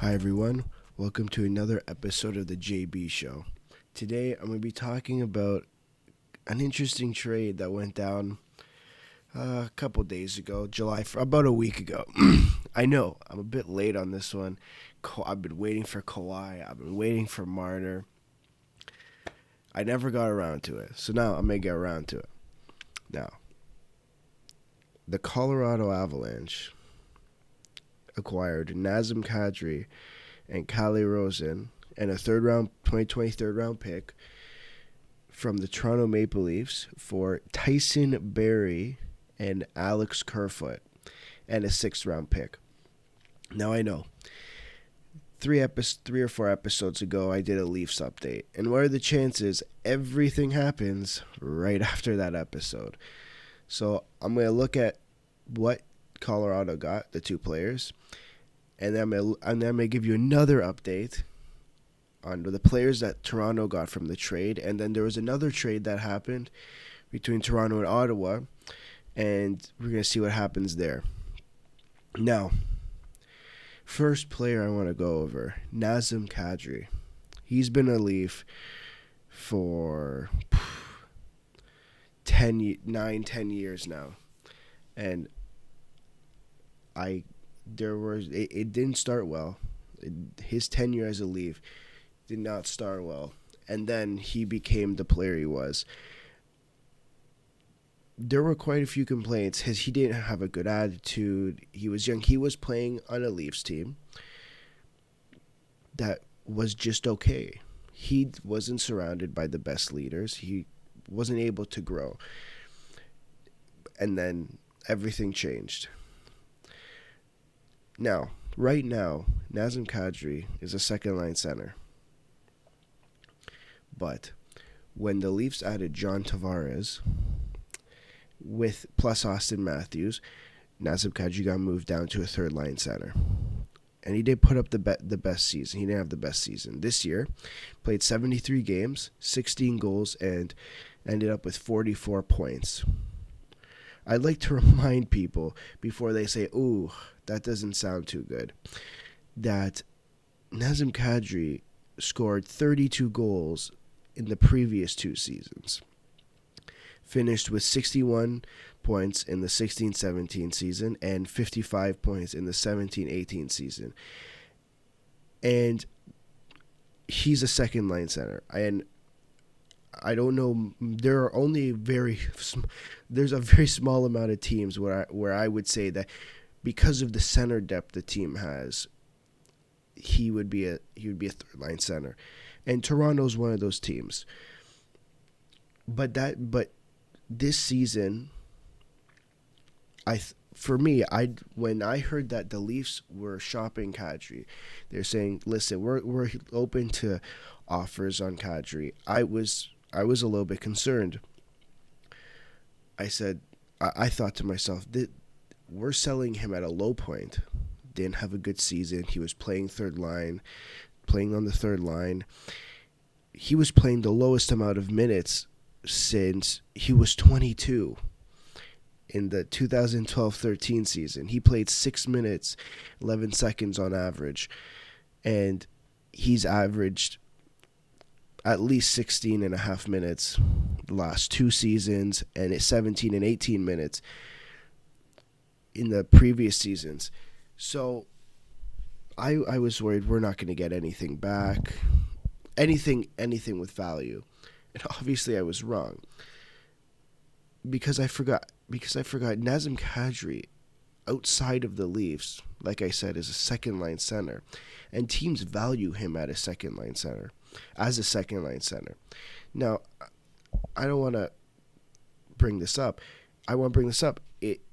Hi, everyone. Welcome to another episode of the JB Show. Today, I'm going to be talking about an interesting trade that went down a couple days ago, about a week ago. I know, I'm a bit late on this one. I've been waiting for Kawhi, I've been waiting for Marner. I never got around to it, so now I'm going to get around to it. Now, the Colorado Avalanche acquired Nazem Kadri and Calle Rosen and a 2020 third round pick from the Toronto Maple Leafs for Tyson Barrie and Alex Kerfoot and a sixth round pick. Now I know, three or four episodes ago I did a Leafs update, and what are the chances everything happens right after that episode? So I'm going to look at what Colorado got, the two players, and then I'm going to give you another update on the players that Toronto got from the trade. And then there was another trade that happened between Toronto and Ottawa, and we're going to see what happens there. Now, first player I want to go over, Nazem Kadri. He's been a Leaf for 10 years now. And it didn't start well. His tenure as a Leaf did not start well, and then he became the player he was. There were quite a few complaints. He didn't have a good attitude. He was young. He was playing on a Leafs team that was just okay. He wasn't surrounded by the best leaders. He wasn't able to grow. And then everything changed. Now, right now, Nazem Kadri is a second-line center. But when the Leafs added John Tavares plus Austin Matthews, Nazem Kadri got moved down to a third-line center. And he did put up the best season. He didn't have the best season. This year, played 73 games, 16 goals, and ended up with 44 points. I'd like to remind people before they say, ooh, that doesn't sound too good, that Nazem Kadri scored 32 goals in the previous two seasons. Finished with 61 points in the 16-17 season and 55 points in the 17-18 season. And he's a second-line center. And I don't know. There's a very small amount of teams where I would say that because of the center depth the team has, he would be a third line center, and Toronto's one of those teams. But this season, when I heard that the Leafs were shopping Kadri, they're saying, "Listen, we're open to offers on Kadri." I was a little bit concerned. I thought to myself, we're selling him at a low point. Didn't have a good season. He was playing on the third line. He was playing the lowest amount of minutes since he was 22. In the 2012-13 season, he played 6 minutes, 11 seconds on average. And he's averaged at least 16 and a half minutes the last two seasons, and it's 17 and 18 minutes in the previous seasons. So I was worried we're not going to get anything back, anything with value. And obviously I was wrong. Because I forgot Nazem Kadri, outside of the Leafs, like I said, is a second-line center. And teams value him as a second-line center. Now, I don't want to bring this up. I want to bring this up.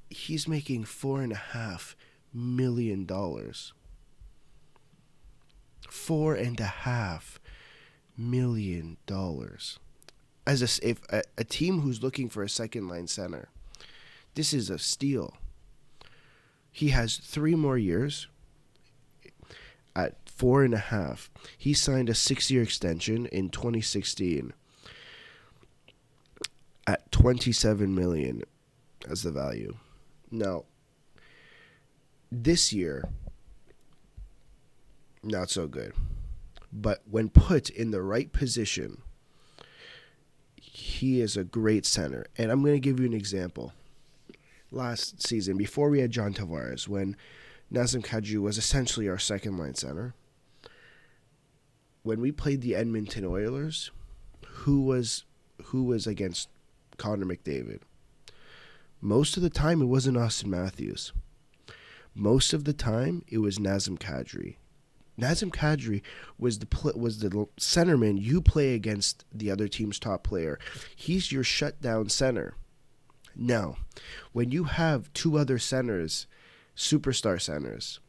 He's making $4.5 million. $4.5 million. If a team who's looking for a second line center, this is a steal. He has 3 more years at 4.5. He signed a 6-year extension in 2016 at $27 million as the value. Now, this year, not so good. But when put in the right position, he is a great center. And I'm going to give you an example. Last season, before we had John Tavares, when Nazem Kadri was essentially our second line center, when we played the Edmonton Oilers, who was against Connor McDavid? Most of the time, it wasn't Austin Matthews. Most of the time, it was Nazem Kadri. Nazem Kadri was the centerman you play against the other team's top player. He's your shutdown center. Now, when you have two other centers, superstar centers,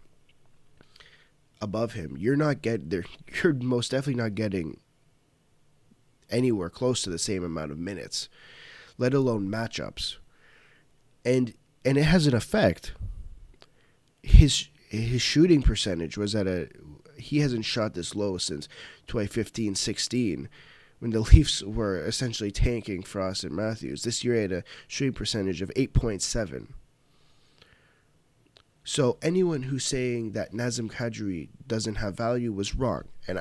above him, you're most definitely not getting anywhere close to the same amount of minutes, let alone matchups. And it has an effect. His shooting percentage was he hasn't shot this low since 2015-16, when the Leafs were essentially tanking for Austin Matthews. This year he had a shooting percentage of 8.7. So anyone who's saying that Nazem Kadri doesn't have value was wrong. And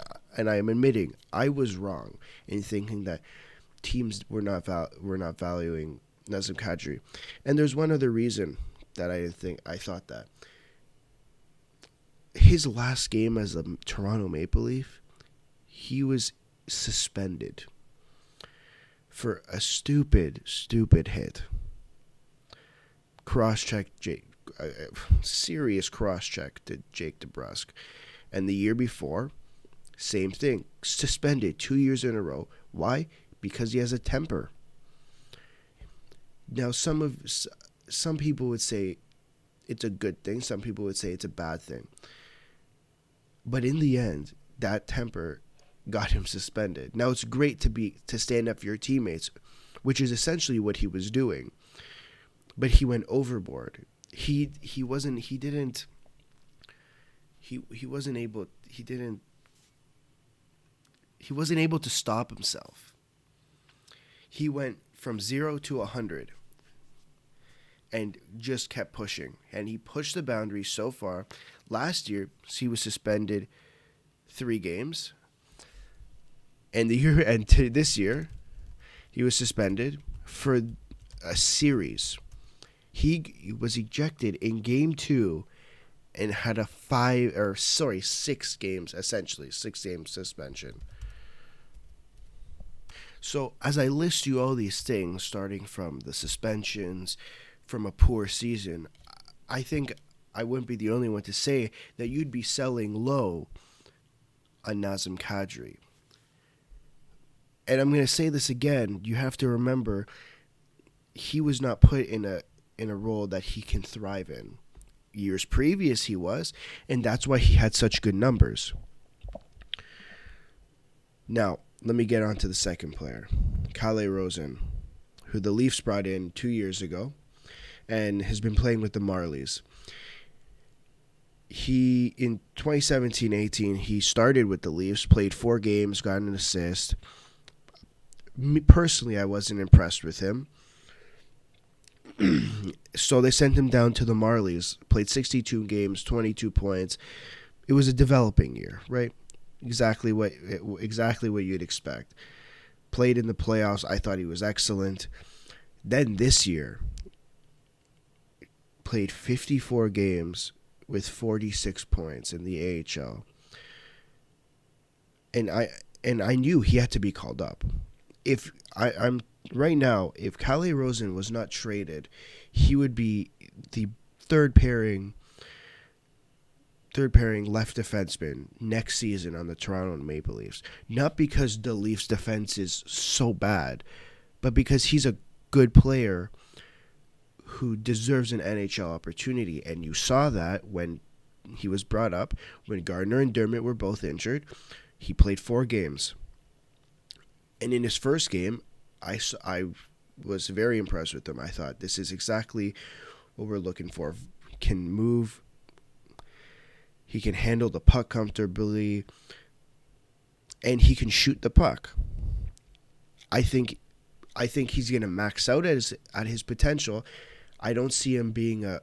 I am admitting I was wrong in thinking that teams were not valuing Nazem Kadri. And there's one other reason that I thought that. His last game as a Toronto Maple Leaf, he was suspended for a stupid hit. Serious cross-check to Jake DeBrusk. And the year before, same thing. Suspended 2 years in a row. Why? Because he has a temper. Now, some people would say it's a good thing. Some people would say it's a bad thing. But in the end, that temper got him suspended. Now, it's great to stand up for your teammates, which is essentially what he was doing. But he went overboard. He wasn't able to stop himself. He went from 0 to 100 and just kept pushing. And he pushed the boundary so far. Last year, he was suspended 3 games. And this year, he was suspended for a series. He was ejected in Game 2 and had a 6 games, essentially, 6-game suspension. So as I list you all these things, starting from the suspensions, from a poor season, I think I wouldn't be the only one to say that you'd be selling low on Nazem Kadri. And I'm going to say this again. You have to remember, he was not put in a role that he can thrive in. Years previous he was, and that's why he had such good numbers. Now, let me get on to the second player, Calle Rosen, who the Leafs brought in 2 years ago and has been playing with the Marlies. He, in 2017-18, he started with the Leafs, played 4 games, got an assist. Personally, I wasn't impressed with him. So they sent him down to the Marlies, played 62 games, 22 points. It was a developing year, right? Exactly what you'd expect. Played in the playoffs. I thought he was excellent. Then this year, played 54 games with 46 points in the AHL. And I knew he had to be called up. If right now, if Calle Rosen was not traded, he would be the third pairing left defenseman next season on the Toronto Maple Leafs. Not because the Leafs defense is so bad, but because he's a good player who deserves an NHL opportunity. And you saw that when he was brought up, when Gardner and Dermott were both injured. He played 4 games. And in his first game, I was very impressed with him. I thought, this is exactly what we're looking for. Can move. He can handle the puck comfortably. And he can shoot the puck. I think he's going to max out at his potential. I don't see him being a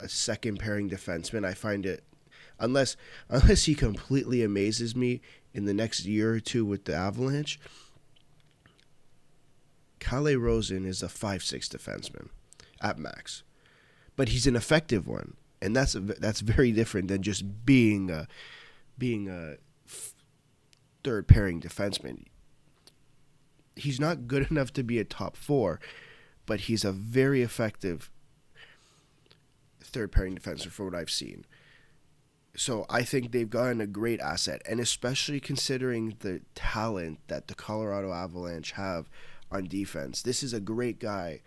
second pairing defenseman. unless unless he completely amazes me in the next year or two with the Avalanche. Calle Rosen is a 5'6" defenseman at max, but he's an effective one, and that's very different than just being a third pairing defenseman. He's not good enough to be a top four, but he's a very effective third pairing defenseman for what I've seen. So I think they've gotten a great asset, and especially considering the talent that the Colorado Avalanche have on defense, this is a great guy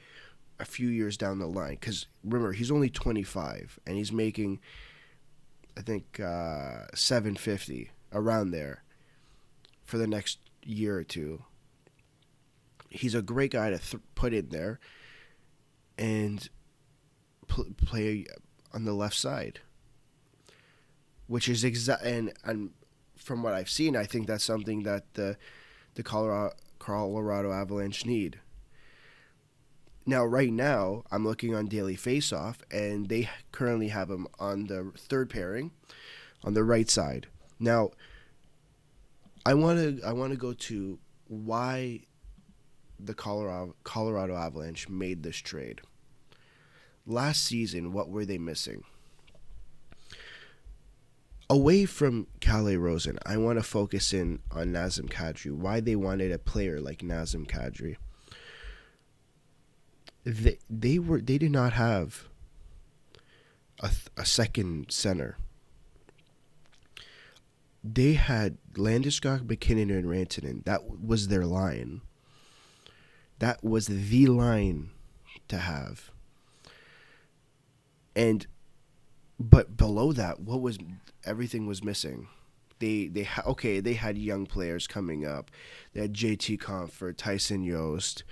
a few years down the line. Because remember, he's only 25, and he's making, I think, 750 around there for the next year or two. He's a great guy to put in there and play on the left side, which is and from what I've seen, I think that's something that the Colorado Avalanche need. Now, right now, I'm looking on Daily Faceoff, and they currently have him on the third pairing, on the right side. Now, I want to go to why the Colorado Avalanche made this trade. Last season, what were they missing? Away from Calle Rosen, I want to focus in on Nazem Kadri. Why they wanted a player like Nazem Kadri. They did not have a second center. They had Landeskog, McKinnon, and Rantanen. That was their line. That was the line to have. But below that, everything was missing. They had young players coming up. They had JT Compher, Tyson Yost,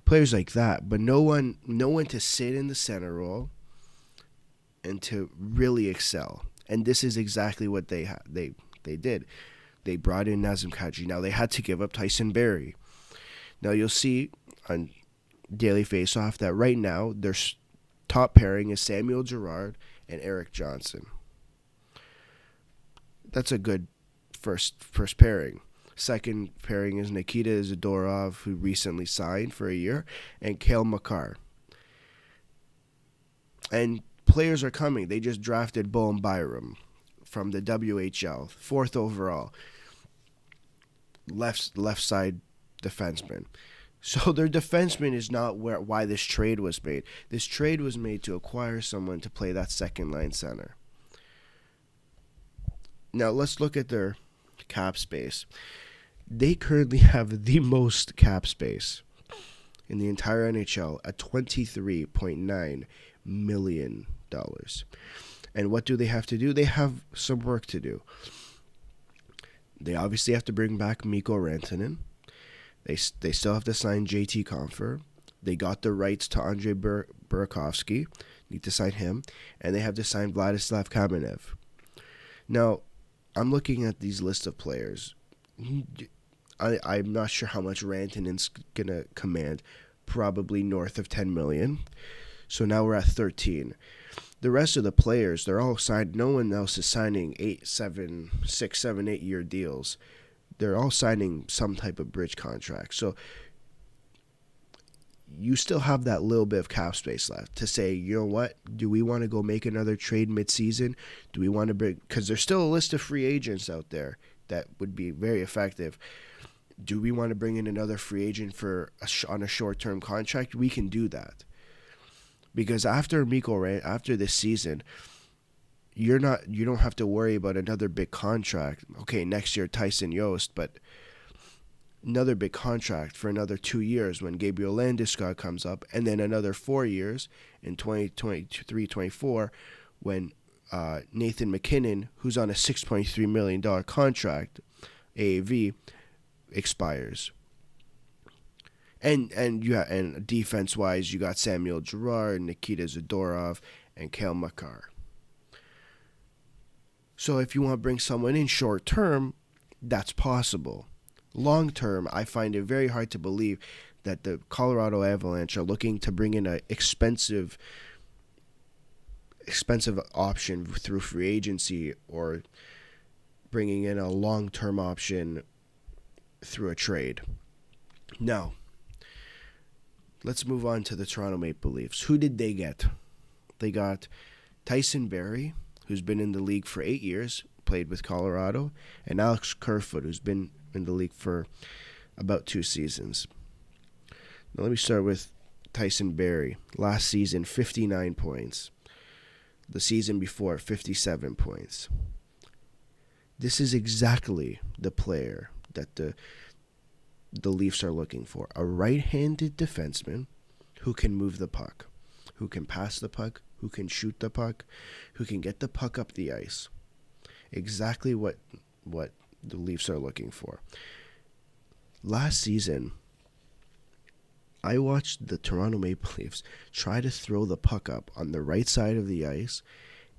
players like that, but no one to sit in the center role and to really excel. And this is exactly what they did. They brought in Nazem Kadri. Now they had to give up Tyson Barrie. Now you'll see on Daily Faceoff that right now their top pairing is Samuel Girard and Erik Johnson. That's a good first pairing. Second pairing is Nikita Zadorov, who recently signed for a year, and Cale Makar. And players are coming. They just drafted Bowen Byram from the WHL, 4th overall, left side defenseman. So their defenseman is not why this trade was made. This trade was made to acquire someone to play that second line center. Now let's look at their cap space. They currently have the most cap space in the entire NHL at $23.9 million. And what do they have to do? They have some work to do. They obviously have to bring back Mikko Rantanen. They still have to sign JT Compher. They got the rights to Andrei Burakovsky. Need to sign him. And they have to sign Vladislav Kamenev. Now, I'm looking at these lists of players. I'm not sure how much Rantanen's going to command. Probably north of $10 million. So now we're at 13. The rest of the players, they're all signed. No one else is signing 6, 7, 8 year deals. They're all signing some type of bridge contract. So you still have that little bit of cap space left to say, you know what? Do we want to go make another trade midseason? Do we want to bring, because there's still a list of free agents out there that would be very effective. Do we want to bring in another free agent on a short-term contract? We can do that. Because after this season, you don't have to worry about another big contract. Okay, next year Tyson Yost, but another big contract for another 2 years when Gabriel Landeskog comes up, and then another 4 years in 2023-24 when Nathan MacKinnon, who's on a $6.3 million contract, AAV, expires. And defense wise, you got Samuel Girard, Nikita Zadorov, and Cale Makar. So if you want to bring someone in short term, that's possible. Long term, I find it very hard to believe that the Colorado Avalanche are looking to bring in an expensive expensive option through free agency or bringing in a long-term option through a trade. Now, let's move on to the Toronto Maple Leafs. Who did they get? They got Tyson Barrie, who's been in the league for 8 years, played with Colorado, and Alex Kerfoot, who's been in the league for about 2 seasons. Now let me start with Tyson Barrie. Last season, 59 points. The season before, 57 points. This is exactly the player that the Leafs are looking for. A right-handed defenseman who can move the puck, who can pass the puck, who can shoot the puck, who can get the puck up the ice. Exactly what the Leafs are looking for. Last season, I watched the Toronto Maple Leafs try to throw the puck up on the right side of the ice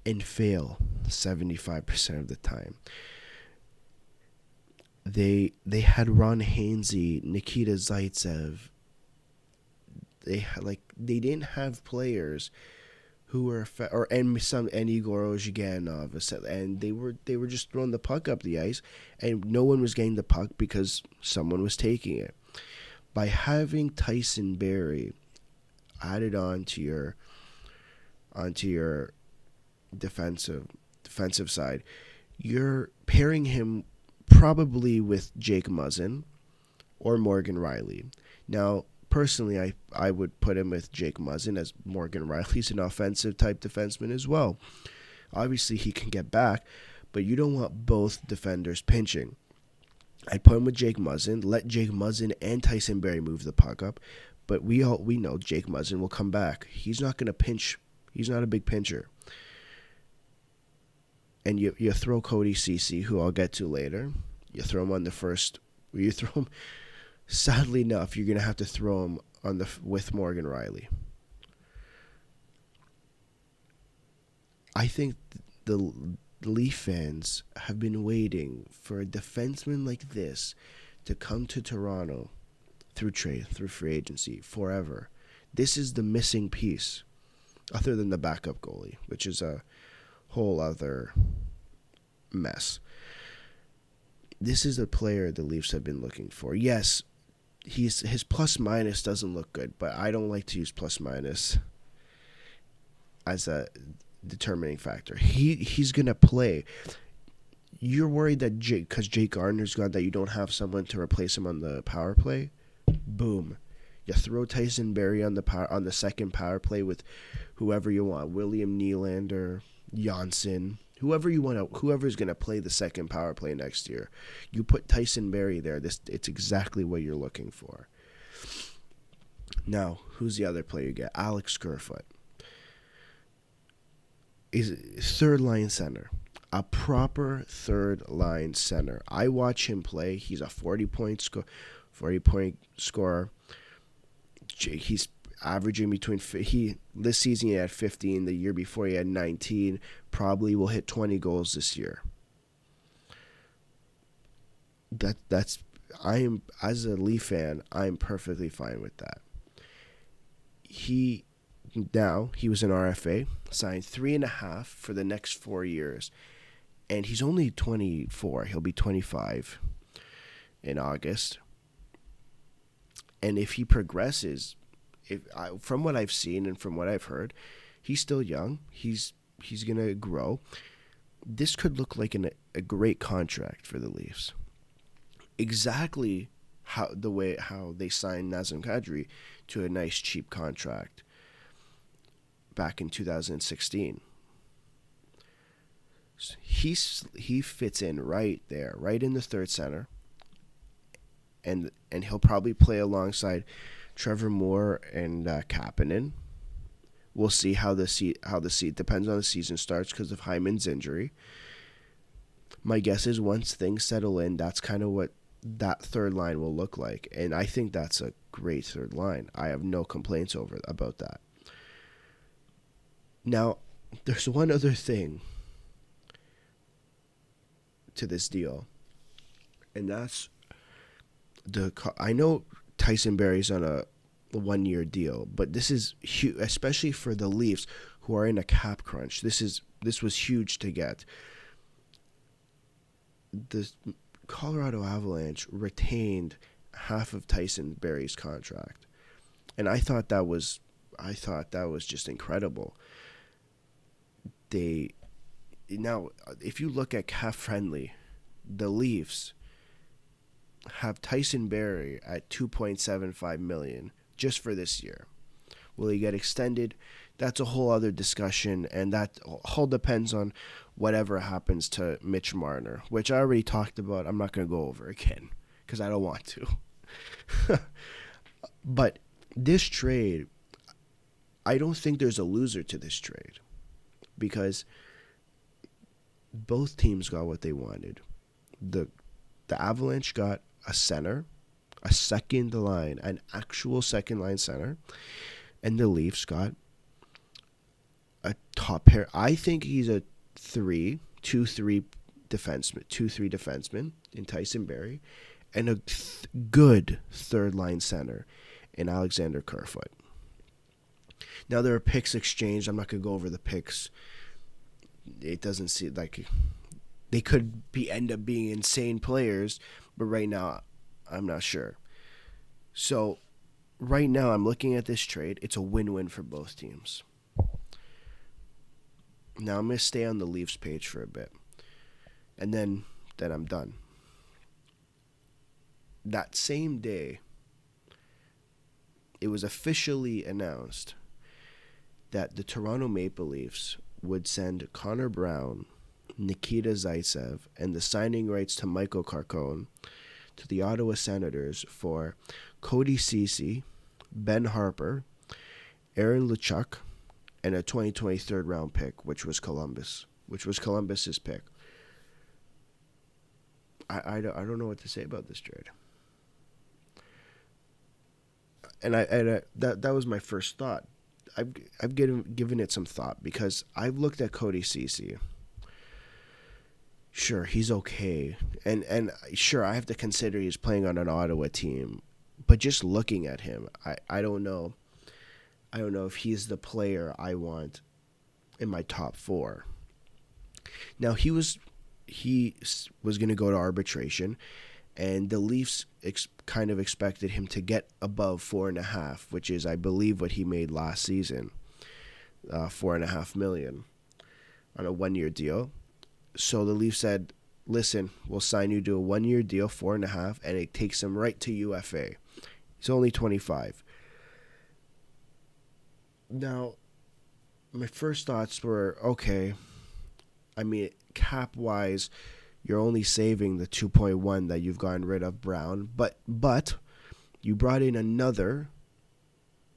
and fail 75% of the time. They had Ron Hainsey, Nikita Zaitsev. They didn't have players who were Igor Zhiganov, and they were just throwing the puck up the ice, and no one was getting the puck because someone was taking it. By having Tyson Barrie added onto your defensive side, you're pairing him probably with Jake Muzzin or Morgan Rielly. Now, personally, I would put him with Jake Muzzin, as Morgan Rielly's an offensive type defenseman as well. Obviously, he can get back, but you don't want both defenders pinching. I'd put him with Jake Muzzin, let Jake Muzzin and Tyson Barrie move the puck up, but we know Jake Muzzin will come back. He's not going to pinch. He's not a big pincher. And you throw Cody Ceci, who I'll get to later. You throw him on the first. You throw him. Sadly enough, you're going to have to throw him with Morgan Rielly. I think the Leaf fans have been waiting for a defenseman like this to come to Toronto through trade, through free agency, forever. This is the missing piece, other than the backup goalie, which is a whole other mess. This is a player the Leafs have been looking for. Yes, his plus minus doesn't look good, but I don't like to use plus minus as a determining factor. He's gonna play. You're worried that because Jake Gardner's gone, that you don't have someone to replace him on the power play. Boom, you throw Tyson Barrie on the second power play with whoever you want, William Nylander, Janssen, whoever's gonna play the second power play next year. You put Tyson Barrie there. It's exactly what you're looking for. Now, who's the other player you get? Alex Kerfoot. Is third line center, a proper third line center. I watch him play. He's a 40-point scorer. He's averaging between this season he had 15. The year before he had 19. Probably will hit 20 goals this year. As a Leaf fan, I'm perfectly fine with that. He was an RFA, signed 3.5 for the next 4 years, and he's only 24. He'll be 25 in August. And if he progresses, from what I've seen and from what I've heard, he's still young. He's gonna grow. This could look like a great contract for the Leafs. Exactly how they signed Nazem Kadri to a nice cheap contract back in 2016. He fits in right there, right in the third center, and he'll probably play alongside Trevor Moore and Kapanen. We'll see how the seat depends on the season starts because of Hyman's injury. My guess is once things settle in, that's kind of what that third line will look like, and I think that's a great third line. I have no complaints about that. Now, there's one other thing to this deal, and that's I know Tyson Barrie's on a 1-year deal, but this is huge, especially for the Leafs, who are in a cap crunch. This was huge to get. The Colorado Avalanche retained half of Tyson Barrie's contract, and I thought that was just incredible. Now, if you look at cap friendly, the Leafs have Tyson Barrie at $2.75 million just for this year. Will he get extended? That's a whole other discussion, and that all depends on whatever happens to Mitch Marner, which I already talked about. I'm not going to go over again because I don't want to. But this trade, I don't think there's a loser to this trade because both teams got what they wanted. The Avalanche got a center, a second line, an actual second line center, and the Leafs got a top pair. I think he's a 2-3 defenseman in Tyson Barrie, and a good third line center in Alexander Kerfoot. Now there are picks exchanged. I'm not gonna go over the picks. It doesn't seem like they could end up being insane players, but right now I'm not sure. So right now I'm looking at this trade. It's a win-win for both teams. Now I'm going to stay on the Leafs page for a bit, and then I'm done. That same day, it was officially announced that the Toronto Maple Leafs would send Connor Brown, Nikita Zaitsev, and the signing rights to Michael Carcone to the Ottawa Senators for Cody Ceci, Ben Harper, Aaron Luchuk, and a 2023 round pick, which was Columbus's pick. I don't know what to say about this trade. And that was my first thought. I've given it some thought because I've looked at Cody Ceci. Sure, he's okay, and sure, I have to consider he's playing on an Ottawa team, but just looking at him, I don't know. I don't know if he's the player I want in my top four. Now he was going to go to arbitration, and the Leafs kind of expected him to get above 4.5, which is, I believe, what he made last season, $4.5 million on a 1-year deal. So the Leafs said, "Listen, we'll sign you to a 1-year deal, 4.5, and it takes him right to UFA. He's only 25." Now, my first thoughts were, okay, I mean, cap-wise, you're only saving the 2.1 that you've gotten rid of Brown, but you brought in another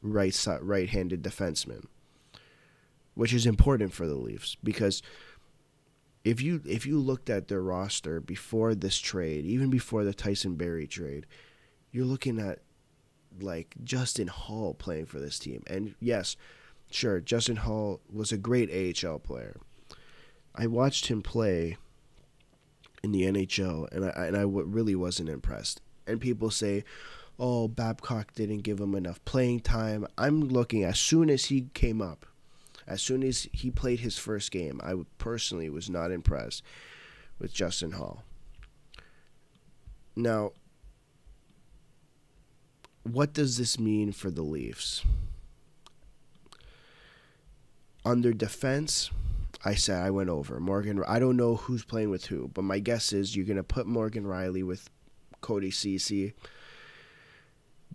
right-handed defenseman, which is important for the Leafs because if you looked at their roster before this trade, even before the Tyson Barrie trade, you're looking at like Justin Holl playing for this team. And yes, sure, Justin Holl was a great AHL player. I watched him play in the NHL, and I really wasn't impressed. And people say, "Oh, Babcock didn't give him enough playing time." I'm looking, as soon as he came up, as soon as he played his first game, I personally was not impressed with Justin Holl. Now, what does this mean for the Leafs? Under defense, I went over Morgan. I don't know who's playing with who, but my guess is you're going to put Morgan Rielly with Cody Ceci,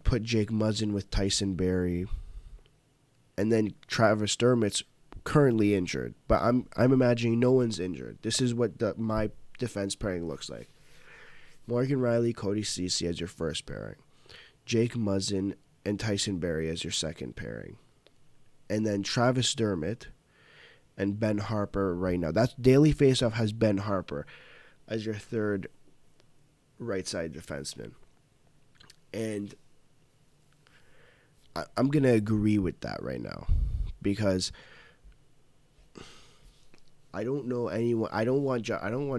put Jake Muzzin with Tyson Barrie, and then Travis Dermott's currently injured. But I'm imagining no one's injured. This is what my defense pairing looks like. Morgan Rielly, Cody Ceci as your first pairing. Jake Muzzin and Tyson Barrie as your second pairing. And then Travis Dermott and Ben Harper right now. That's Daily Faceoff has Ben Harper as your third right side defenseman. And I'm going to agree with that right now because I don't know anyone. I don't want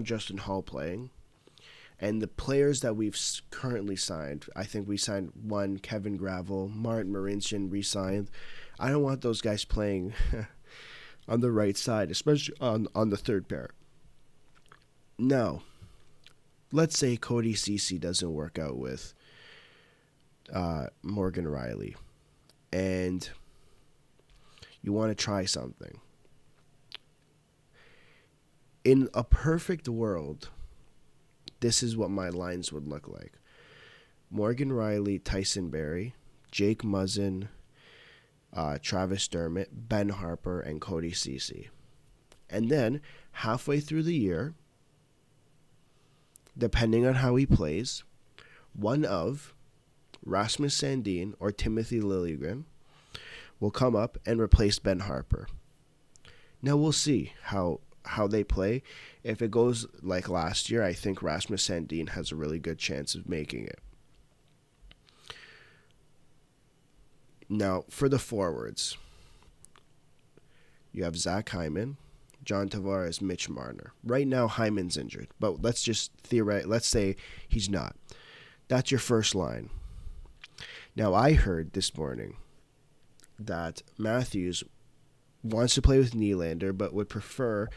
Justin Holl playing. And the players that we've currently signed, I think we signed one, Kevin Gravel, Martin Marincin re-signed. I don't want those guys playing on the right side, especially on the third pair. Now, let's say Cody Ceci doesn't work out with Morgan Riley, and you want to try something. In a perfect world, this is what my lines would look like. Morgan Riley, Tyson Berry, Jake Muzzin, Travis Dermott, Ben Harper, and Cody Ceci. And then, halfway through the year, depending on how he plays, one of Rasmus Sandin or Timothy Liljegren will come up and replace Ben Harper. Now we'll see how they play. If it goes like last year, I think Rasmus Sandin has a really good chance of making it. Now, for the forwards, you have Zach Hyman, John Tavares, Mitch Marner. Right now, Hyman's injured, but let's say he's not. That's your first line. Now, I heard this morning that Matthews wants to play with Nylander, but would prefer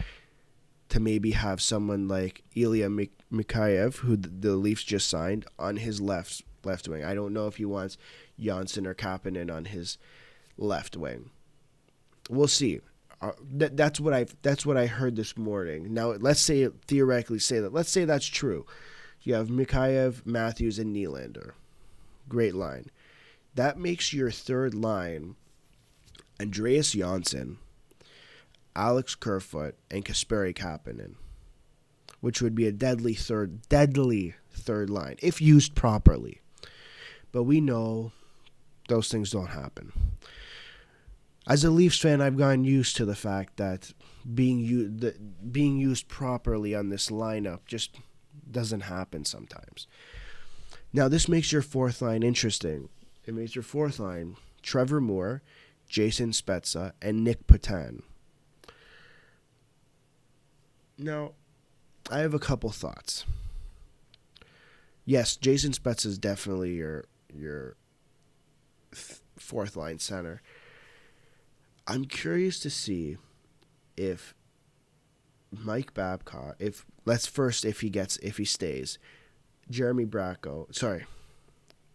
to maybe have someone like Ilya Mikheyev, who the Leafs just signed, on his left wing. I don't know if he wants Johnsson or Kapanen on his left wing. We'll see. That's what I heard this morning. Now, let's say that's true. You have Mikheyev, Matthews, and Nylander. Great line. That makes your third line Andreas Johnsson, Alex Kerfoot, and Kasperi Kapanen, which would be a deadly third line if used properly. But we know those things don't happen. As a Leafs fan, I've gotten used to the fact that being used properly on this lineup just doesn't happen sometimes. Now, this makes your fourth line interesting. It makes your fourth line Trevor Moore, Jason Spezza, and Nick Petan. Now, I have a couple thoughts. Yes, Jason Spezza is definitely your fourth line center. I'm curious to see if Mike Babcock, if he stays,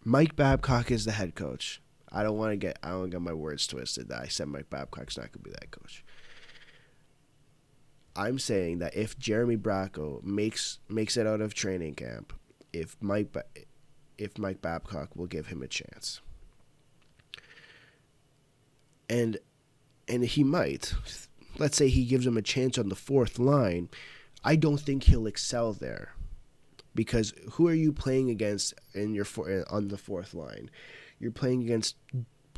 Mike Babcock is the head coach. I don't want to get my words twisted that I said Mike Babcock's not going to be that coach. I'm saying that if Jeremy Bracco makes it out of training camp, if Mike Babcock will give him a chance. And he might. Let's say he gives him a chance on the fourth line. I don't think he'll excel there. Because who are you playing against on the fourth line? You're playing against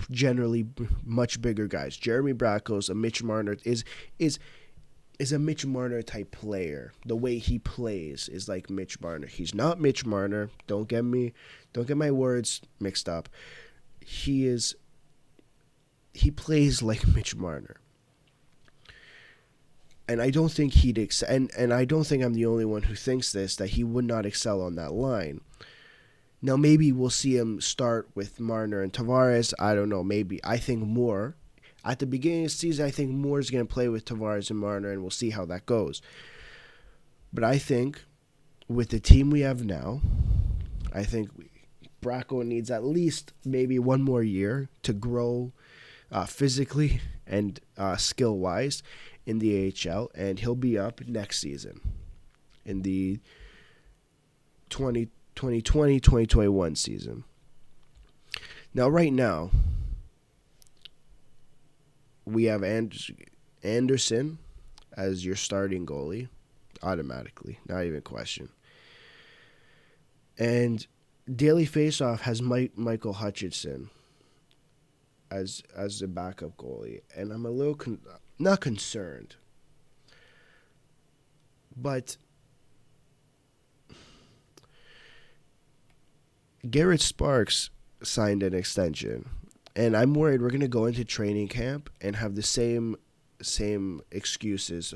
generally much bigger guys. Jeremy Bracco's a Mitch Marner is a Mitch Marner type player. The way he plays is like Mitch Marner. He's not Mitch Marner. Don't get my words mixed up. He plays like Mitch Marner. And I don't think he'd excel, and I don't think I'm the only one who thinks this, that he would not excel on that line. Now, maybe we'll see him start with Marner and Tavares. I don't know. Maybe. I think Moore. At the beginning of the season, I think Moore is going to play with Tavares and Marner, and we'll see how that goes. But I think with the team we have now, I think Bracco needs at least maybe one more year to grow physically and skill-wise in the AHL, and he'll be up next season in the 2020-2021 season. Now, right now, we have Anderson as your starting goalie, automatically, not even a question. And Daily Faceoff has Michael Hutchinson as the backup goalie, and I'm a little not concerned, but Garrett Sparks signed an extension, and I'm worried we're going to go into training camp and have the same excuses.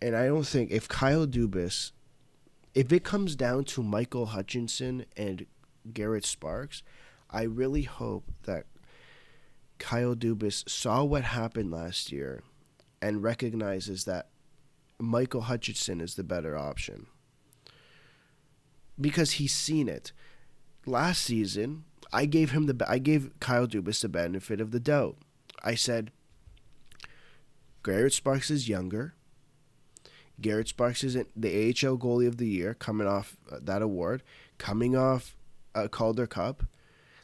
And I don't think if it comes down to Michael Hutchinson and Garrett Sparks, I really hope that Kyle Dubas saw what happened last year and recognizes that Michael Hutchinson is the better option. Because he's seen it. Last season, I gave Kyle Dubas the benefit of the doubt. I said, Garrett Sparks is younger. Garrett Sparks is the AHL goalie of the year, coming off that award, coming off a Calder Cup.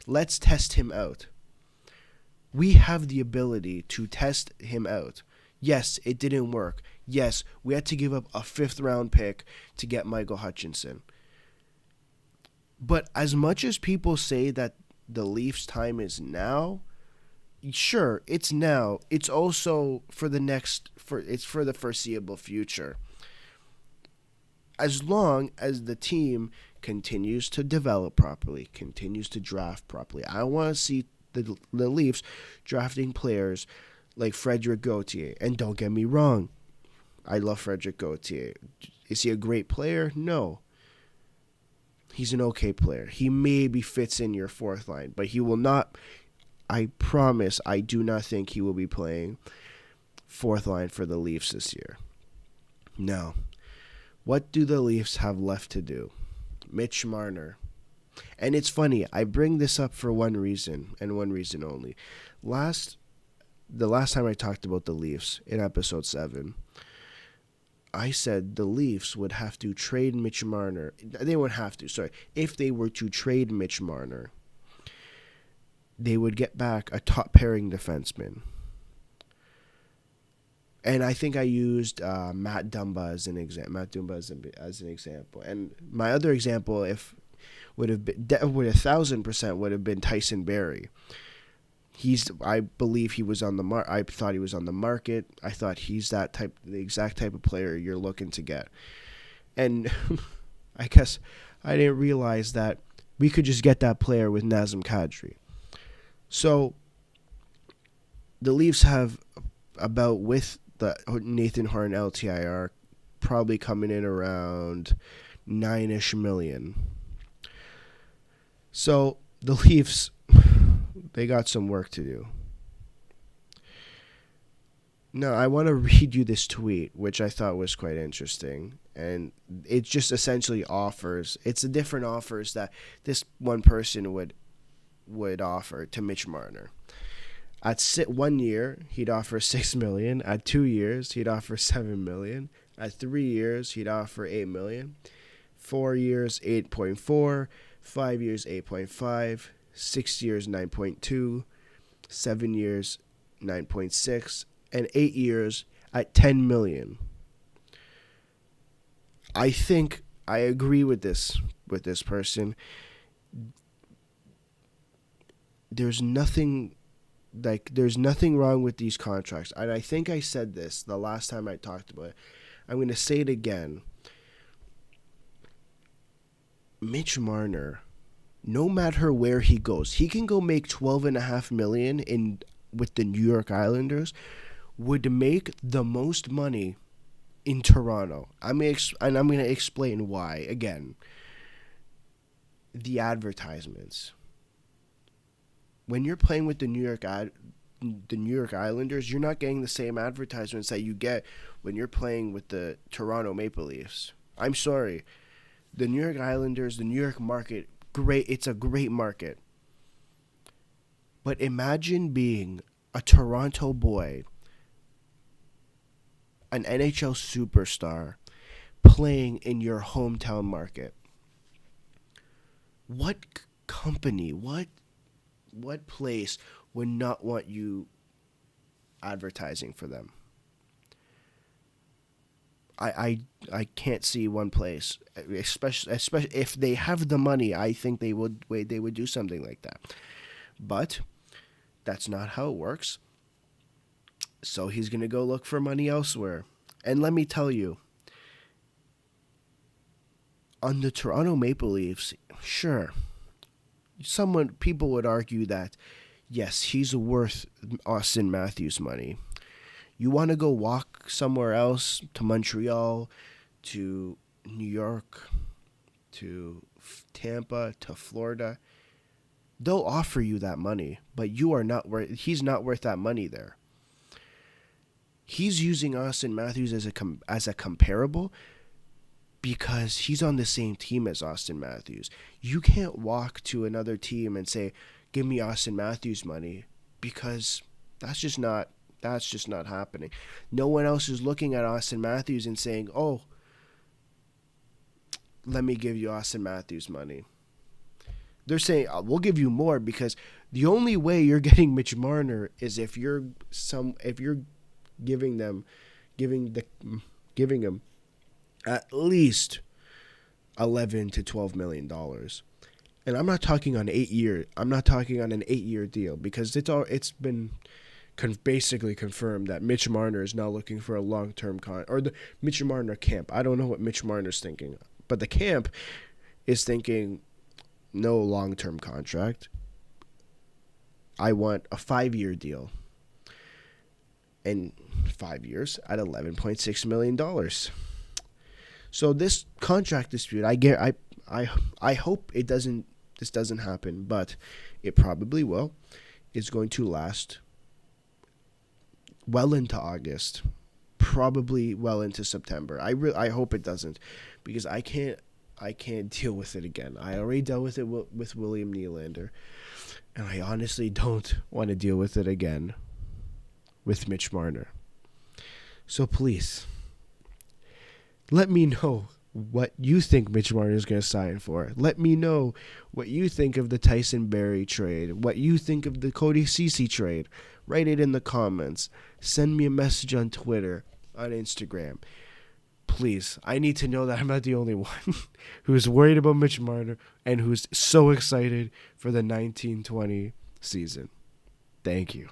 Let's test him out. We have the ability to test him out. Yes, it didn't work. Yes, we had to give up a 5th-round pick to get Michael Hutchinson. But as much as people say that the Leafs' time is now, sure, it's now. It's also for the foreseeable future. As long as the team continues to develop properly, continues to draft properly. I want to see the Leafs drafting players like Frederic Gauthier. And don't get me wrong, I love Frederic Gauthier. Is he a great player? No. He's an okay player. He maybe fits in your 4th line, but he will not. I promise, I do not think he will be playing 4th line for the Leafs this year. No. What do the Leafs have left to do? Mitch Marner. And it's funny, I bring this up for one reason, and one reason only. The last time I talked about the Leafs, in episode 7, I said the Leafs would have to trade Mitch Marner. They would have to, sorry. If they were to trade Mitch Marner, they would get back a top-pairing defenseman. And I think I used Matt Dumba as an example. And my other example, would have been 1,000% would have been Tyson Barrie. I believe he was on the I thought he was on the market. I thought he's the exact type of player you're looking to get. And I guess I didn't realize that we could just get that player with Nazem Kadri. So the Leafs have about, with the Nathan Horton LTIR, probably coming in around $9-ish million. So the Leafs, they got some work to do. Now, I want to read you this tweet, which I thought was quite interesting. And it just essentially it's the different offers that this one person would offer to Mitch Marner. At 1 year, he'd offer $6 million. At 2 years, he'd offer $7 million. At 3 years, he'd offer $8 million. 4 years, 8.4. 5 years, 8.5. 6 years, 9.2. 7 years, 9.6. And 8 years at $10 million. I think I agree with this person. There's nothing wrong with these contracts. And I think I said this the last time I talked about it. I'm going to say it again. Mitch Marner, no matter where he goes, he can go make $12.5 million with the New York Islanders, would make the most money in Toronto. I'm going to explain why. Again, the advertisements. When you're playing with the New York Islanders, you're not getting the same advertisements that you get when you're playing with the Toronto Maple Leafs. I'm sorry. The New York Islanders, the New York market, great. It's a great market. But imagine being a Toronto boy, an NHL superstar, playing in your hometown market. What company, what place would not want you advertising for them? I can't see one place, especially if they have the money. I think they would do something like that. But that's not how it works. So he's going to go look for money elsewhere. And let me tell you, on the Toronto Maple Leafs, sure, people would argue that, yes, he's worth Austin Matthews money. You want to go walk somewhere else, to Montreal, to New York, to Tampa, to Florida, they'll offer you that money, but he's not worth that money there. He's using Austin Matthews as a comparable because he's on the same team as Austin Matthews. You can't walk to another team and say, "Give me Austin Matthews money," because that's just not happening. No one else is looking at Austin Matthews and saying, "Oh, let me give you Austin Matthews money." They're saying, "We'll give you more," because the only way you're getting Mitch Marner is if you're giving him at least $11 to $12 million. And I'm not talking on 8 year. I'm not talking on an 8-year deal, because it's been basically confirmed that Mitch Marner is now looking for a long-term or the Mitch Marner camp. I don't know what Mitch Marner's thinking, but the camp is thinking no long-term contract. I want a 5-year deal. And 5 years at $11.6 million. So this contract dispute, I hope this doesn't happen, but it probably will. It's going to last well into August, probably well into September. I hope it doesn't, because I can't deal with it again. I already dealt with it with William Nylander, and I honestly don't want to deal with it again with Mitch Marner. So please, let me know what you think Mitch Marner is going to sign for. Let me know what you think of the Tyson Barrie trade, what you think of the Cody Ceci trade. Write it in the comments. Send me a message on Twitter, on Instagram. Please, I need to know that I'm not the only one who's worried about Mitch Marner and who's so excited for the 1920 season. Thank you.